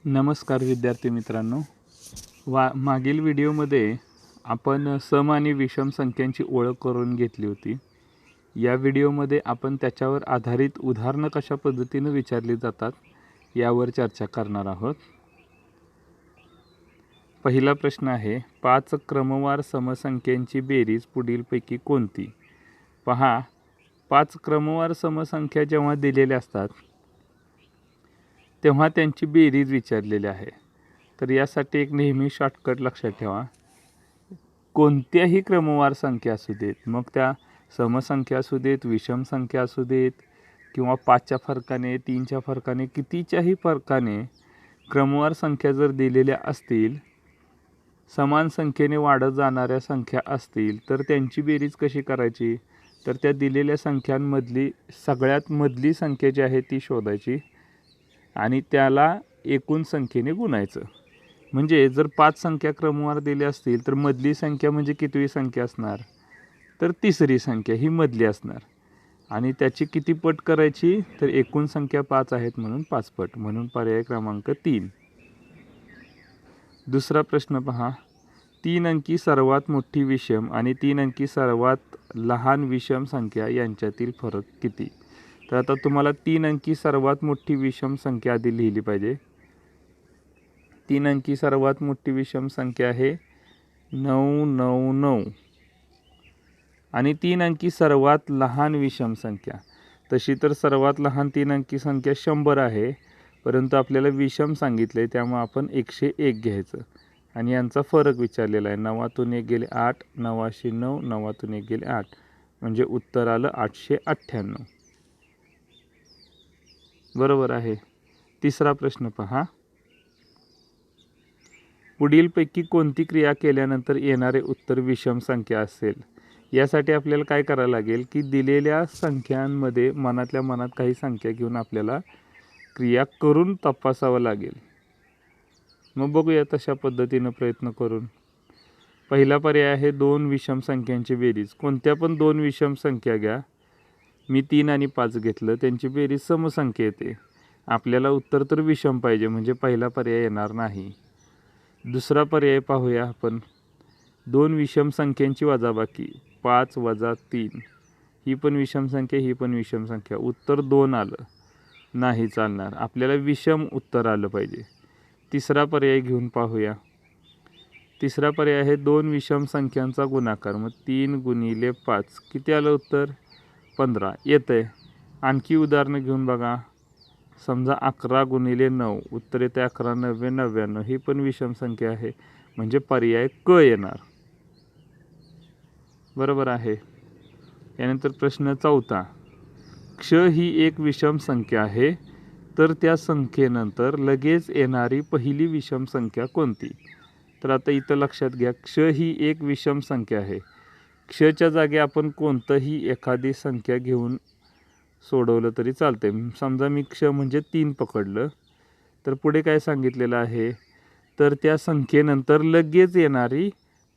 नमस्कार विद्यार्थी मित्रांनो. मागील व्हिडिओमध्ये आपण सम आणि विषम संख्यांची ओळख करून घेतली होती. या व्हिडिओमध्ये आपण त्याच्यावर आधारित उदाहरणं कशा पद्धतीने विचारली जातात यावर चर्चा करणार आहोत. पहिला प्रश्न आहे, 5 क्रमवार समसंख्यांची बेरीज पुढीलपैकी कोणती? पहा, 5 क्रमवार समसंख्या जेव्हा दिलेल्या असतात तेव्हा त्यांची बेरीज विचारलेली आहे. तर यासाठी एक नेहमी शॉर्टकट लक्षात ठेवा. कोणत्याही क्रमवार संख्या असू देत, मग त्या समसंख्या असू देत, विषम संख्या असू देत किंवा 5च्या फरकाने, 3च्या फरकाने, कितीच्याही फरकाने क्रमवार संख्या जर दिलेल्या असतील, समान संख्येने वाढत जाणाऱ्या संख्या असतील, तर त्यांची बेरीज कशी करायची? तर त्या दिलेल्या संख्यांमधली सगळ्यात मधली संख्या जी आहे ती शोधायची आणि त्याला एकूण संख्येने गुणायचं. म्हणजे जर 5 संख्या क्रमवार दिल्या असतील तर मधली संख्या म्हणजे कितवी संख्या असणार? तर तिसरी संख्या ही मधली असणार आणि त्याची किती पट करायची? तर एकूण संख्या 5 आहेत म्हणून 5 पट, म्हणून पर्याय क्रमांक 3. दुसरा प्रश्न पहा, 3 अंकी सर्वात मोठी विषम आणि 3 अंकी सर्वात लहान विषम संख्या यांच्यातील फरक किती? तर आता तुम्हाला 3 अंकी सर्वात मोठी विषम संख्या आधी लिहिली पाहिजे. 3 अंकी सर्वात मोठी विषम संख्या आहे 999 आणि 3 अंकी सर्वात लहान विषम संख्या, तशी तर सर्वात लहान 3 अंकी संख्या 100 आहे, परंतु आपल्याला विषम सांगितले आहे त्यामुळे आपण 101 घ्यायचं आणि यांचा फरक विचारलेला आहे. 9तून 1 गेले 8, 9 9, 9तून 1 गेले 8, म्हणजे उत्तर आलं 898. बरोबर आहे. तिसरा प्रश्न पहा, पुढीलपैकी कोणती क्रिया केल्यानंतर येणारे उत्तर विषम संख्या असेल? यासाठी आपल्याला काय करावं लागेल की दिलेल्या संख्यांमध्ये मनातल्या मनात काही संख्या घेऊन आपल्याला क्रिया करून तपासावं लागेल. मग बघूया तशा पद्धतीनं प्रयत्न करून. पहिला पर्याय आहे 2 विषम संख्यांची बेरीज. कोणत्या पण 2 विषम संख्या घ्या. मी 3 आणि 5 घेतलं, त्यांची बेरीज समसंख्या येते. आपल्याला उत्तर तर विषम पाहिजे, म्हणजे पहिला पर्याय येणार नाही. दुसरा पर्याय पाहूया आपण. 2 विषम संख्यांची वजाबाकी, 5 - 3, ही पण विषम संख्या, ही पण विषम संख्या. उत्तर 2 आलं, नाही चालणार. आपल्याला विषम उत्तर आलं पाहिजे. तिसरा पर्याय घेऊन पाहूया. तिसरा पर्याय आहे 2 विषम संख्यांचा गुणाकार. मग 3 गुणिले 5 किती आलं उत्तर? 15 येतं आहे. आणखी उदाहरणं घेऊन बघा. समजा 11 गुणिले 9, उत्तर येते 11 - 9 = 99, ही पण विषम संख्या आहे, म्हणजे पर्याय क येणार. बरोबर आहे. यानंतर प्रश्न चौथा, क्ष ही एक विषम संख्या आहे, तर त्या संख्येनंतर लगेच येणारी पहिली विषम संख्या कोणती? तर आता इथं लक्षात घ्या, क्ष ही एक विषम संख्या आहे. क्षच्या जागी आपण कोणतंही एखादी संख्या घेऊन सोडवलं तरी चालते. समजा मी क्ष म्हणजे 3 पकडलं, तर पुढे काय सांगितलेलं आहे? तर त्या संख्येनंतर लगेच येणारी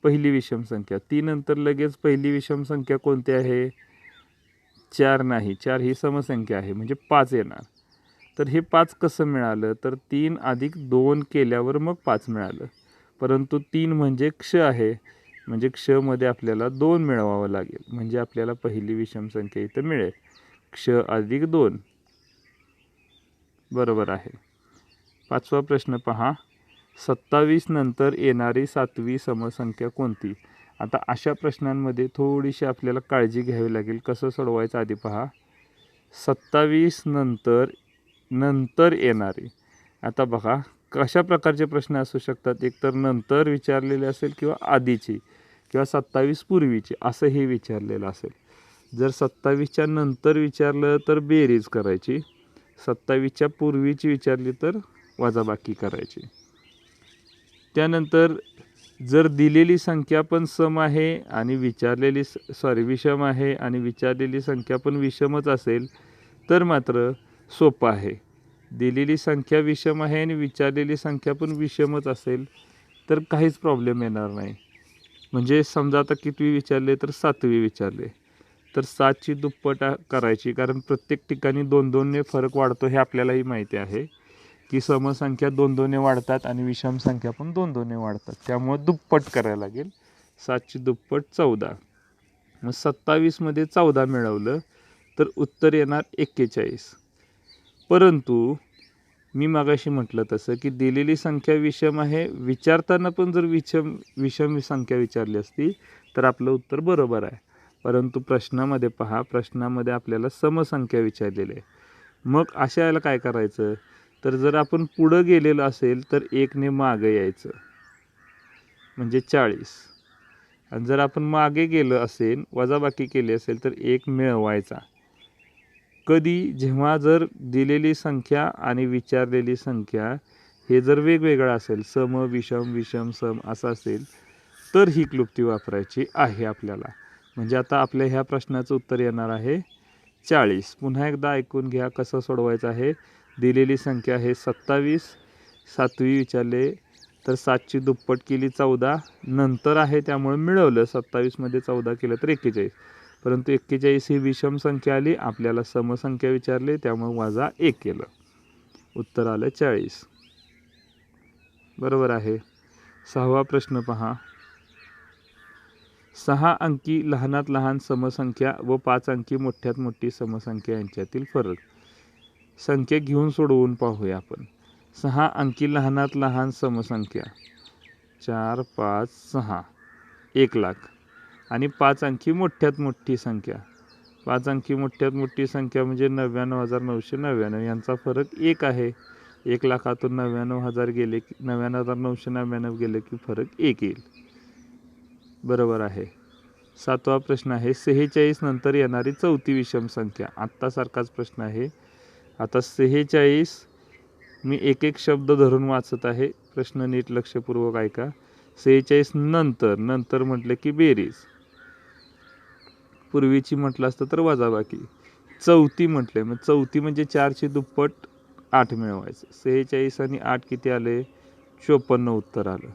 पहिली विषम संख्या. 3 नंतर लगेच पहिली विषम संख्या कोणती आहे? 4 नाही, 4 ही समसंख्या आहे, म्हणजे 5 येणार. तर हे 5 कसं मिळालं? तर 3 + 2 केल्यावर मग 5 मिळालं, परंतु 3 म्हणजे क्ष आहे, म्हणजे क्षमध्ये आपल्याला 2 मिळवावं लागेल, म्हणजे आपल्याला पहिली विषम संख्या इथं मिळेल. क्ष + 2. बरोबर आहे. पाचवा प्रश्न पहा, 27 नंतर येणारी 7वी समसंख्या कोणती? आता अशा प्रश्नांमध्ये थोडीशी आपल्याला काळजी घ्यावी लागेल. कसं सोडवायचं आधी पहा. 27 नंतर येणारी. आता बघा, कशा प्रकारचे प्रश्न असू शकतात? एकतर नंतर विचारलेले असेल किंवा आधीची किंवा 27 पूर्वीची असं हे विचारलेलं असेल. जर 27च्या नंतर विचारलं तर बेरीज करायची, 27च्या पूर्वीची विचारली तर वजाबाकी करायची. त्यानंतर जर दिलेली संख्या पण सम आहे आणि विषम आहे आणि विचारलेली संख्या पण विषमच असेल तर मात्र सोपं आहे. दिलेली संख्या विषम आहे आणि विचारलेली संख्या पण विषमच असेल तर काहीच प्रॉब्लेम येणार नाही. म्हणजे समजा आता कितवी विचारले? तर 7वी विचारले, तर 7ची दुप्पट करायची, कारण प्रत्येक ठिकाणी 2-2ने फरक वाढतो हे आपल्यालाही माहिती आहे. की समसंख्या 2-2ने वाढतात आणि विषम संख्या पण 2-2ने वाढतात, त्यामुळे दुप्पट करायला लागेल. 7ची दुप्पट 14. मग 27मध्ये 14 मिळवलं तर उत्तर येणार 41. परंतु मी मागाशी म्हटलं तसं की दिलेली संख्या विषम आहे, विचारताना पण जर विषम संख्या विचारली असती तर आपलं उत्तर बरोबर आहे. परंतु प्रश्नामध्ये पहा, प्रश्नामध्ये आपल्याला समसंख्या विचारलेली आहे. मग अशा याला काय करायचं, तर जर आपण पुढं गेलेलं असेल तर 1ने मागे यायचं म्हणजे 40. आणि जर आपण मागे गेलो असेल, वजाबाकी केली असेल तर 1 मिळवायचा. कधी, जेव्हा जर दिलेली संख्या आणि विचारलेली संख्या हे जर वेगवेगळं असेल, सम विषम विषम सम असं असेल तर ही क्लुप्ती वापरायची आहे आपल्याला. म्हणजे आता आपल्या ह्या प्रश्नाचं उत्तर येणार आहे 40. पुन्हा एकदा ऐकून घ्या कसं सोडवायचं आहे. दिलेली संख्या आहे 27, 7वी विचारले तर 7ची दुप्पट केली 14, नंतर आहे त्यामुळे मिळवलं. 27मध्ये 14 केलं तर 41. परंतु 41 ही विषम संख्या आली, आपल्याला समसंख्या विचारली त्यामुळे वजा 1 केलं, उत्तर आलं 40. बरोबर आहे. 6वा प्रश्न पहा. 6 अंकी लहानात लहान समसंख्या व 5 अंकी मोठ्यात मोठी समसंख्या यांच्यातील फरक. संख्या घेऊन सोडवून पाहूया आपण. 6 अंकी लहानात लहान समसंख्या 4, 5, 6, 1,00,000 आणि 5 अंकी मोठ्यात मोठी संख्या. 5 अंकी मोठ्यात मोठी संख्या म्हणजे 99,999. यांचा फरक 1 आहे. 1,00,000तून 99,000 गेले की 99,999 गेले की फरक 1 येईल. बरोबर आहे. 7वा प्रश्न आहे. 46 नंतर येणारी चौथी विषम संख्या. आत्तासारखाच प्रश्न आहे. आता 46 मी एक एक शब्द धरून वाचत आहे, प्रश्न नीट लक्षपूर्वक ऐका. 46 नंतर म्हटले की बेरीज, पूर्वीची म्हटलं असतं तर वजाबाकी. चौथी म्हटले मग चौथी म्हणजे 4ची दुप्पट 8 मिळवायचं. 46 आणि 8 किती आले, 54 उत्तर आलं.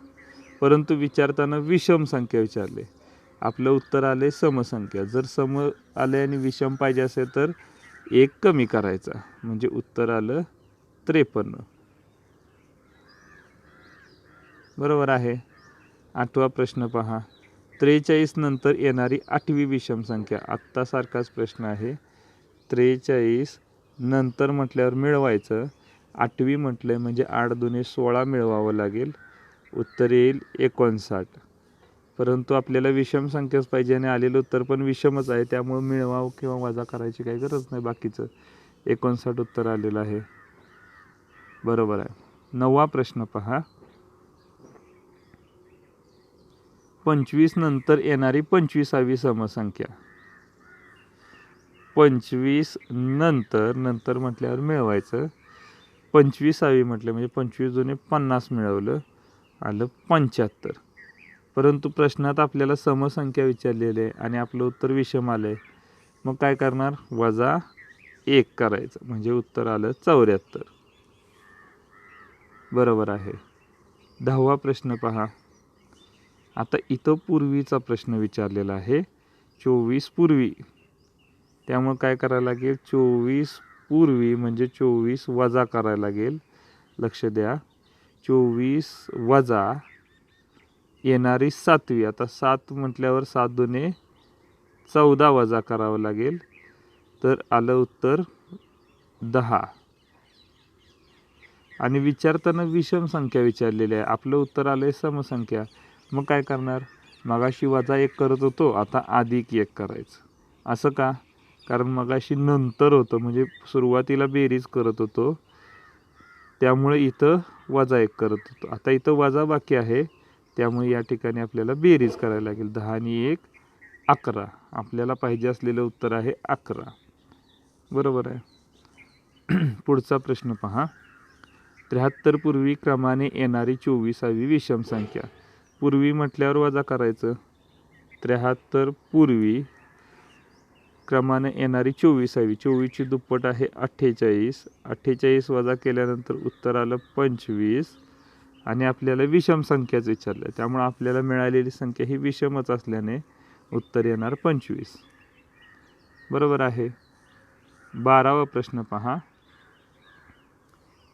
परंतु विचारताना विषम संख्या विचारले, आपलं उत्तर आले समसंख्या. जर सम आले आणि विषम पाहिजे असेल तर 1 कमी करायचा म्हणजे उत्तर आलं 53. बरोबर आहे. 8वा प्रश्न पहा. 43 नंतर येणारी 8वी विषम संख्या. आत्तासारखाच प्रश्न आहे. 43 नंतर म्हटल्यावर मिळवायचं. 8वी म्हटलं म्हणजे 8 दुने 16 मिळवावं लागेल, उत्तर येईल 59. परंतु आपल्याला विषम संख्याच पाहिजे आणि आलेलं उत्तर पण विषमच आहे, त्यामुळे मिळवावं किंवा वजा करायची काही गरज नाही. बाकीचं 59 उत्तर आलेलं आहे. बरोबर आहे. 9वा प्रश्न पहा. 25 नंतर येणारी 25वी समसंख्या. 25 नंतर म्हटल्यावर मिळवायचं. 25वी म्हटलं म्हणजे 25 दुने 50 मिळवलं, आलं 75. परंतु प्रश्नात आपल्याला समसंख्या विचारलेली आहे आणि आपलं उत्तर विषम आलं आहे. मग काय करणार, वजा 1 करायचं म्हणजे उत्तर आलं 74. बरोबर आहे. 10वा प्रश्न पहा. आता इथं पूर्वीचा प्रश्न विचारलेला आहे, 24 पूर्वी. त्यामुळे काय करायला लागेल, 24 पूर्वी म्हणजे 24 वजा करायला लागेल. लक्ष द्या. 24 वजा येणारी 7वी. आता 7 म्हटल्यावर 7 दुने 14 वजा करावं लागेल, तर आलं उत्तर 10. आणि विचारताना विषम संख्या विचारलेली आहे, आपलं उत्तर आलं आहे समसंख्या. मग काय करणार, मगाशी वजा 1 करत होतो, आता अधिक 1 करायचं. असं का, कारण मगाशी नंतर होतं म्हणजे सुरुवातीला बेरीज करत होतो, त्यामुळे इथं वजा 1 करत होतो. आता इथं वजा बाकी आहे, त्यामुळे या ठिकाणी आपल्याला बेरीज करायला लागेल. 10 आणि 1 11. आपल्याला पाहिजे असलेलं उत्तर आहे 11. बरोबर आहे. पुढचा प्रश्न पहा. 73 पूर्वी क्रमाने येणारी 24वी विषम संख्या. पूर्वी म्हटल्यावर वजा करायचं. 73 पूर्वी क्रमाने येणारी 24वी. 24ची दुप्पट आहे 48. 48 वजा केल्यानंतर उत्तर आलं 25 आणि आपल्याला विषम संख्याच विचारलं, त्यामुळे आपल्याला मिळालेली संख्या ही विषमच असल्याने उत्तर येणार 25. बरोबर आहे. 12वा प्रश्न पहा.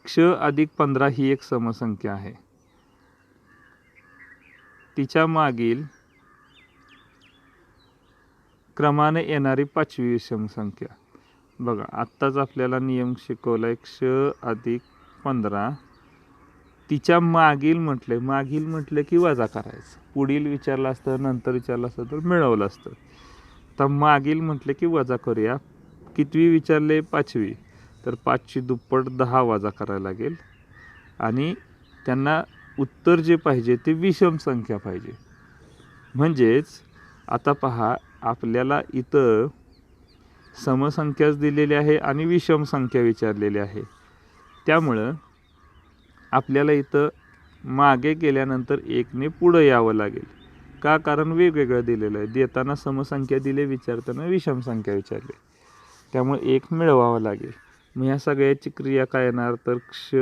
क्ष अधिक 15 ही एक समसंख्या आहे. तिच्या मागील क्रमाने येणारी 5वी विषम संख्या. बघा आत्ताच आपल्याला नियम शिकवलाय. क्ष अधिक 15 तिच्या मागील म्हटले की वजा करायचं. पुढील विचारलं असतं, नंतर विचारलं असतं तर मिळवलं असतं. तर मागील म्हटले की वजा करूया. कितवी विचारले? 5वी. तर 5ची दुप्पट 10 वजा करायला लागेल. आणि त्यांना उत्तर जे पाहिजे ते विषम संख्या पाहिजे. म्हणजेच आता पहा, आपल्याला इथं समसंख्याच दिलेली आहे आणि विषम संख्या विचारलेली आहे. त्यामुळं आपल्याला इथं मागे गेल्यानंतर 1ने पुढं यावं लागेल. का? कारण वेगवेगळं दिलेलं आहे. देताना समसंख्या दिले, विचारताना विषम संख्या विचारली. त्यामुळे 1 मिळवावं लागेल. मग ह्या सगळ्याची क्रिया काय येणार? तर क्ष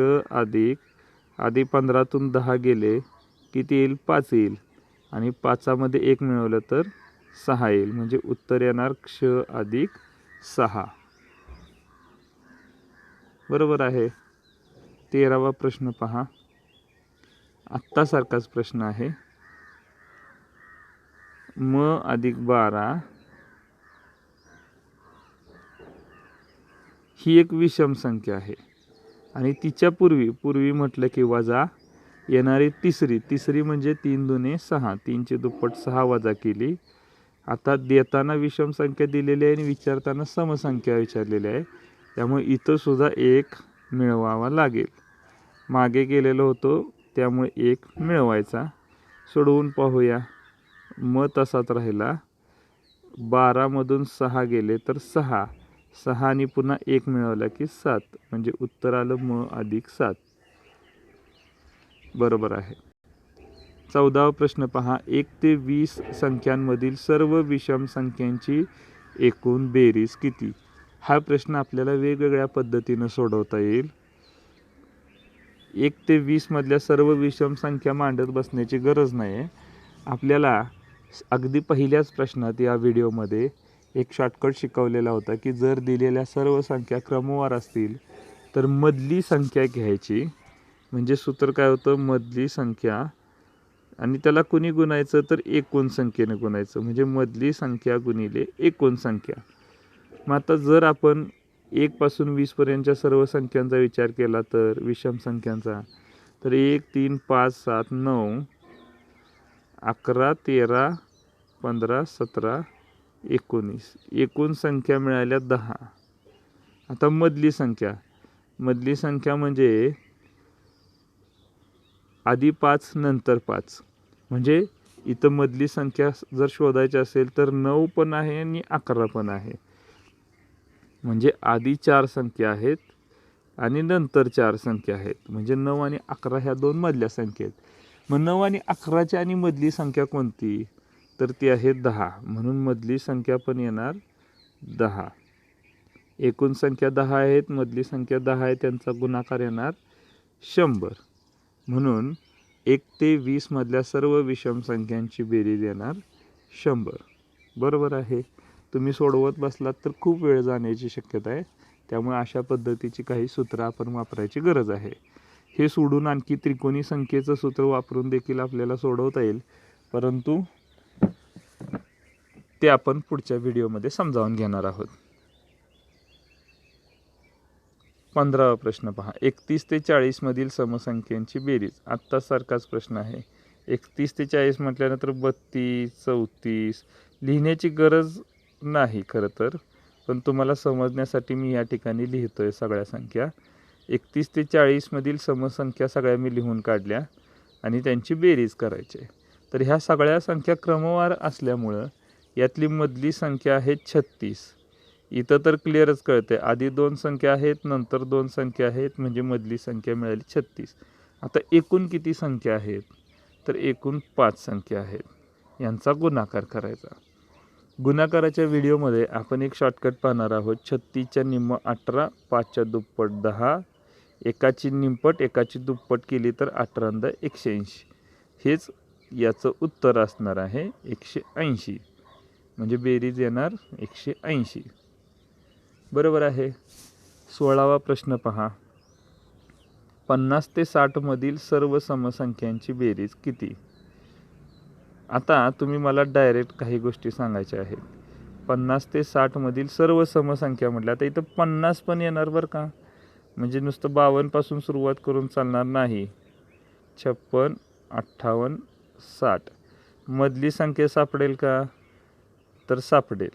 आधी 15तून 10 गेले किती येईल? 5 येईल. आणि 5मध्ये 1 मिळवलं तर 6 येईल. म्हणजे उत्तर येणार क्ष अधिक 6. बरोबर आहे. 13वा प्रश्न पहा. आत्तासारखाच प्रश्न आहे. म अधिक 12 ही एक विषम संख्या आहे. आणि तिच्या पूर्वी म्हटलं की वजा येणारी तिसरी म्हणजे 3 दुने 6. 3ची दुप्पट 6 वजा केली. आता देताना विषम संख्या दिलेली आहे आणि विचारताना समसंख्या विचारलेली आहे. त्यामुळे इथं सुद्धा 1 मिळवावा लागेल. मागे गेलेलो होतो त्यामुळे 1 मिळवायचा. सोडवून पाहूया. म तसाच राहिला. 12मधून 6 गेले तर 6 आणि पुन्हा 1 मिळवला की 7. म्हणजे उत्तर आलं म अधिक 7. बरोबर आहे. 14वा प्रश्न पहा. 1 ते 20 संख्यांमधील सर्व विषम संख्यांची एकूण बेरीज किती? हा प्रश्न आपल्याला वेगवेगळ्या पद्धतीनं सोडवता येईल. 1 ते 20 मधल्या सर्व विषम संख्या मांडत बसण्याची गरज नाही. आपल्याला अगदी पहिल्याच प्रश्नात या व्हिडिओमध्ये एक शॉर्टकट शिकवलेला होता की जर दिलेल्या सर्व संख्या क्रमवार असतील तर मधली संख्या घ्यायची. म्हणजे सूत्र काय होतं? मधली संख्या आणि त्याला कुणी गुणायचं? तर एकूण संख्येने गुणायचं. म्हणजे मधली संख्या गुणिले एकूण संख्या. मग आता जर आपण 1 पासून 20 पर्यंतच्या सर्व संख्यांचा विचार केला तर विषम संख्यांचा, तर 1, 3, 5, 7, 9, 11, 13, 15, 17, 19. एकूण संख्या मिळाल्या 10. आता मधली संख्या म्हणजे आधी 5 नंतर 5. म्हणजे इथं मधली संख्या जर शोधायची असेल तर 9 पण आहे आणि 11 पण आहे. म्हणजे आधी 4 संख्या आहेत आणि नंतर 4 संख्या आहेत. म्हणजे 9 आणि 11 ह्या 2 मधल्या संख्या आहेत. मग 9 आणि 11ची आणि मधली संख्या कोणती? तर ती आहे 10. म्हणून मधली संख्या पण येणार 10. एकूण संख्या 10 आहेत, मधली संख्या 10 आहे, त्यांचा गुणाकार येणार 100. म्हणून 1 ते 20 मधल्या सर्व विषम संख्यांची बेरीज येणार 100. बरोबर आहे. तुम्ही सोडवत बसलात तर खूप वेळ जाण्याची शक्यता आहे. त्यामुळे अशा पद्धतीची काही सूत्र आपण वापरायची गरज आहे. हे सोडून आणखी त्रिकोणी संख्येचं सूत्र वापरून देखील आपल्याला सोडवता येईल, परंतु ते आपण पुढच्या व्हिडिओमध्ये समजावून घेणार आहोत. 15वा प्रश्न पहा. 31 ते 40 मधील समसंख्यांची बेरीज. आत्तासारखाच प्रश्न आहे. 31 ते 40 म्हटल्यानंतर 32, 34 लिहिण्याची गरज नाही खरं तर, पण तुम्हाला समजण्यासाठी मी या ठिकाणी लिहितोय सगळ्या संख्या. 31 ते 40 मधील समसंख्या सगळ्या मी लिहून काढल्या आणि त्यांची बेरीज करायची. तर ह्या सगळ्या संख्या क्रमवार असल्यामुळं यातली मधली संख्या आहे 36. इथं तर क्लिअरच कळते. आधी 2 संख्या आहेत, नंतर 2 संख्या आहेत, म्हणजे मधली संख्या मिळाली 36. आता एकूण किती संख्या आहेत? तर एकूण 5 संख्या आहेत. यांचा गुणाकार करायचा. गुणाकाराच्या व्हिडिओमध्ये आपण एक शॉर्टकट पाहणार आहोत. 36च्या निम्म 18, 5च्या दुप्पट 10, एकाची निमपट एकाची दुप्पट केली तर 18 180. हेच याचं उत्तर असणार आहे 180. म्हणजे बेरीज येणार 180. बरोबर आहे. 16वा प्रश्न पहा. 50 ते 60 मधील सर्व समसंख्यांची बेरीज किती? आता तुम्ही मला डायरेक्ट काही गोष्टी सांगायच्या आहेत. 50 ते 60 मधील सर्व समसंख्या म्हटल्या, आता इथं 50 पण येणार बरं का, म्हणजे नुसतं 52 पासून सुरुवात करून चालणार नाही. 56, 58, 60 मधली संख्या सापडेल का? तर सापडेल.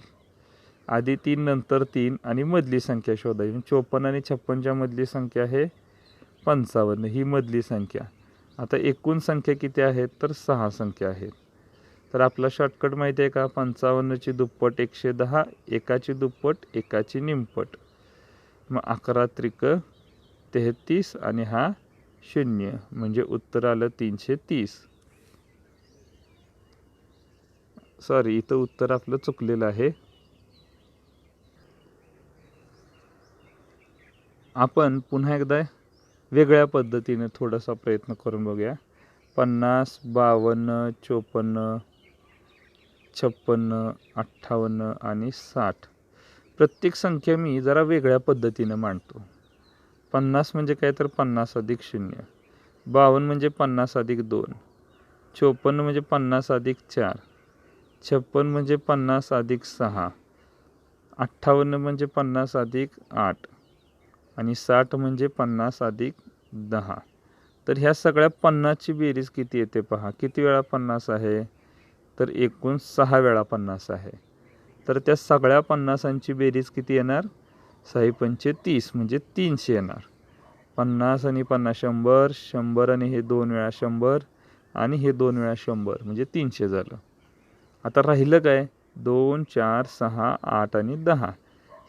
आधी 3 नंतर 3 आणि मधली संख्या शोधायची. 54 आणि 56च्या मधली संख्या आहे 55, ही मधली संख्या. आता एकूण संख्या किती आहेत? तर 6 संख्या आहेत. तर आपला शॉर्टकट माहिती आहे का? 55ची दुप्पट 110, एकाची दुप्पट एकाची निमपट. मग 11 त्रिक 33 आणि हा 0, म्हणजे उत्तर आलं 330. सॉरी, इथं उत्तर आपलं चुकलेलं आहे. आपण पुन्हा एकदा वेगळ्या पद्धतीने थोडासा प्रयत्न करून बघूया. 50, 52, 54, 56, 58 आणि 60 प्रत्येक संख्या मी जरा वेगळ्या पद्धतीने मांडतो. 50 म्हणजे काय? तर 50 अधिक 0. 52 म्हणजे 50 अधिक 2. 54 म्हणजे 50 अधिक 4. 56 म्हणजे 50 अधिक 6. 58 म्हणजे 50 अधिक 8. आणि 60 म्हणजे 50 अधिक 10. तर ह्या सगळ्या 50ची बेरीज किती येते पहा. किती वेळा 50 आहे? तर एकूण 6 वेळा 50 आहे. तर त्या सगळ्या 50ची बेरीज किती येणार? 6 पंचे 30 म्हणजे 300 येणार. 50 आणि 50 100, 100 आणि हे 2 वेळा 100 आणि हे 2 वेळा 100 म्हणजे 300 झालं. आता राहिलं काय? 2, 4, 6, 8 आणि 10.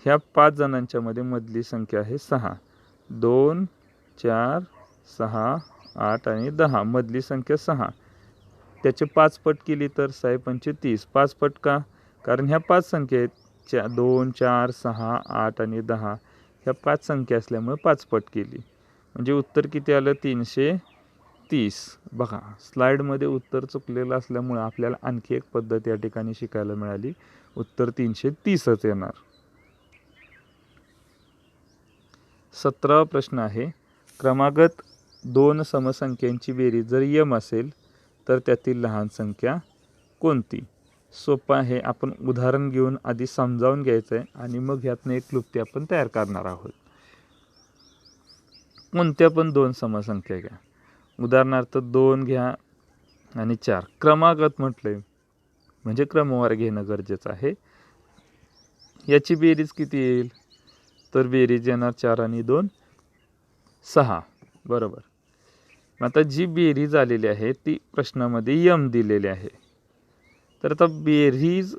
ह्या 5 जणांच्या मध्ये मधली संख्या आहे 6. 2, 4, 6, 8 आणि 10 मधली संख्या 6. त्याचे 5 पट केली तर 6 पंचे 30. 5 पट का? कारण ह्या 5 संख्या आहेत. 2, 4, 6, 8 आणि 10 ह्या 5 संख्या असल्यामुळे 5 पट केली. म्हणजे उत्तर किती आलं? 330. बघा, स्लाईडमध्ये उत्तर चुकलेलं असल्यामुळे आपल्याला आणखी एक पद्धत या ठिकाणी शिकायला मिळाली. उत्तर 330च येणार. 17वा प्रश्न आहे. क्रमागत 2 समसंख्यांची बेरीज जर यम असेल तर त्यातील लहान संख्या कोणती? सोपं आहे. आपण उदाहरण घेऊन आधी समजावून घ्यायचं आहे आणि मग ह्यातनं एक क्लुप्ती आपण तयार करणार आहोत. कोणत्या पण 2 समसंख्या घ्या. उदाहरणार्थ 2 घ्या आणि 4. क्रमागत म्हटलंय म्हणजे क्रमवार घेणं गरजेचं आहे. याची बेरीज किती येईल? तर बेरीज येणार 4 आणि 2 6. बरोबर. आता जी बेरीज आलेली आहे ती प्रश्नामध्ये यम दिलेली आहे. तर आता बेरीज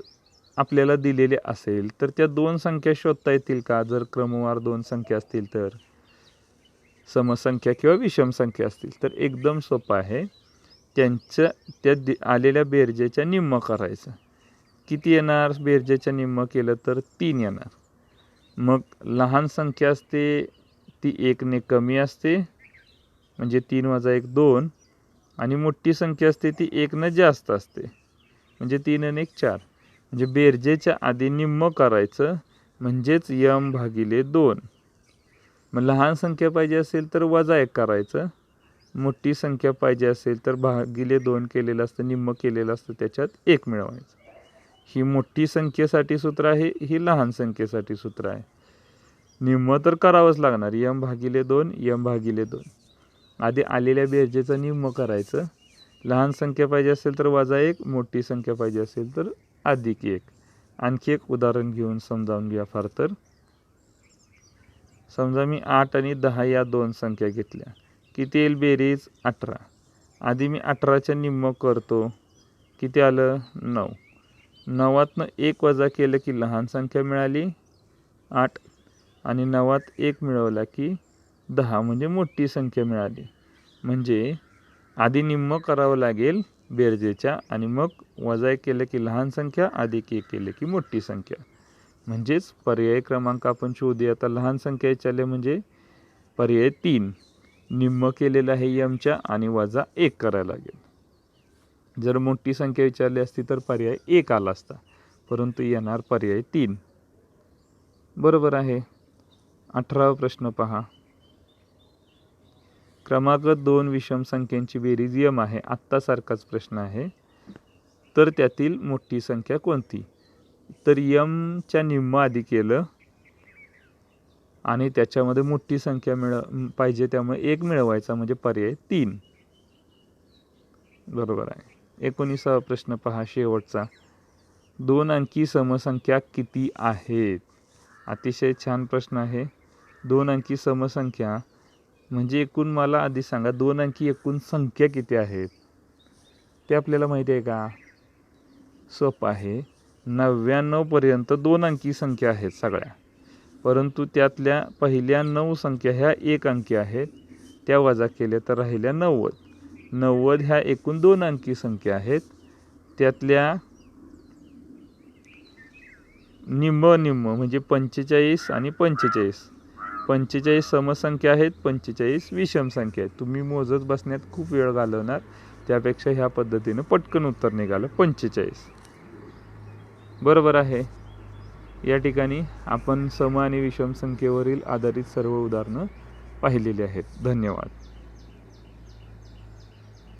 आपल्याला दिलेली असेल तर त्या 2 संख्या शोधता येतील का? जर क्रमवार 2 संख्या असतील तर, समसंख्या किंवा विषम संख्या असतील तर एकदम सोपं आहे. त्या आलेल्या बेरजेच्या निम्म करायचं. किती येणार? बेरजेच्या निम्म केलं तर 3 येणार. मग लहान संख्या असते ती 1ने कमी असते, म्हणजे 3 वजा 1 2. आणि मोठी संख्या असते ती 1ने जास्त असते, म्हणजे 3 आणि 1 4. म्हणजे बेरजेच्या आधी निम्म करायचं, म्हणजेच यम भागिले 2. मग लहान संख्या पाहिजे असेल तर वजा 1 करायचं. मोठी संख्या पाहिजे असेल तर भागिले 2 केलेलं असतं, निम्म केलेलं असतं, त्याच्यात 1 मिळवायचं. ही मोठी संख्येसाठी सूत्र आहे, ही लहान संख्येसाठी सूत्र आहे. निम्म तर करावंच लागणार. यम भागिले 2, यम भागिले 2. आधी आलेल्या बेरजेचं निम्म करायचं. लहान संख्या पाहिजे असेल तर वजा 1, मोठी संख्या पाहिजे असेल तर अधिक 1. आणखी एक उदाहरण घेऊन समजावून घ्या. फार तर समजा मी 8 आणि 10 या 2 संख्या घेतल्या. किती येईल बेरीज? 18. आधी मी 18च्या निम्म करतो. किती आलं? 9. 9तनं 1 वजा केलं की लहान संख्या मिळाली 8. आणि 9त 1 मिळवला की 10, म्हणजे मोठी संख्या मिळाली. म्हणजे आधी निम्म करावं लागेल बेरजेच्या आणि मग वजा 1 केलं की लहान संख्या, अधिक 1 केलं की मोठी संख्या. म्हणजेच पर्याय क्रमांक आपण शोधूया. आता लहान संख्या विचारले म्हणजे पर्याय 3. निम्म केलेलं आहे यमच्या आणि वजा 1 करायला लागेल. जर मोठी संख्या विचारली असती तर पर्याय 1 आला असता, परंतु येणार पर्याय 3. बरोबर आहे. 18वा प्रश्न पहा. क्रमांक 2 विषम संख्यांची बेरीज यम आहे, आत्तासारखाच प्रश्न आहे, तर त्यातील मोठी संख्या कोणती? तर यमच्या निम्म आधी केलं आणि त्याच्यामध्ये मोठी संख्या पाहिजे, त्यामुळे 1 मिळवायचा, म्हणजे पर्याय 3 बरोबर आहे. 19वा प्रश्न पहा, शेवटचा. 2 अंकी समसंख्या किती आहेत? अतिशय छान प्रश्न आहे. 2 अंकी समसंख्या म्हणजे एकूण, मला आधी सांगा 2 अंकी एकूण संख्या किती आहेत ते आपल्याला माहिती आहे का? सोपं आहे. 99 पर्यंत 2 अंकी संख्या आहेत सगळ्या, परंतु त्यातल्या पहिल्या 9 संख्या ह्या 1 अंकी आहेत, त्या वजा केल्या तर राहिल्या 90. 90 ह्या एकूण 2 अंकी संख्या आहेत, त्यातल्या निम्म म्हणजे 45 आणि 45. 45 समसंख्या आहेत, 45 विषम संख्या आहेत. तुम्ही मोजत बसण्यात खूप वेळ घालवणार, त्यापेक्षा ह्या पद्धतीनं पटकन उत्तर निघालं 45. बरोबर आहे. या ठिकाणी आपण सम आणि विषम संख्येवरील आधारित सर्व उदाहरणं पाहिलेली आहेत. धन्यवाद.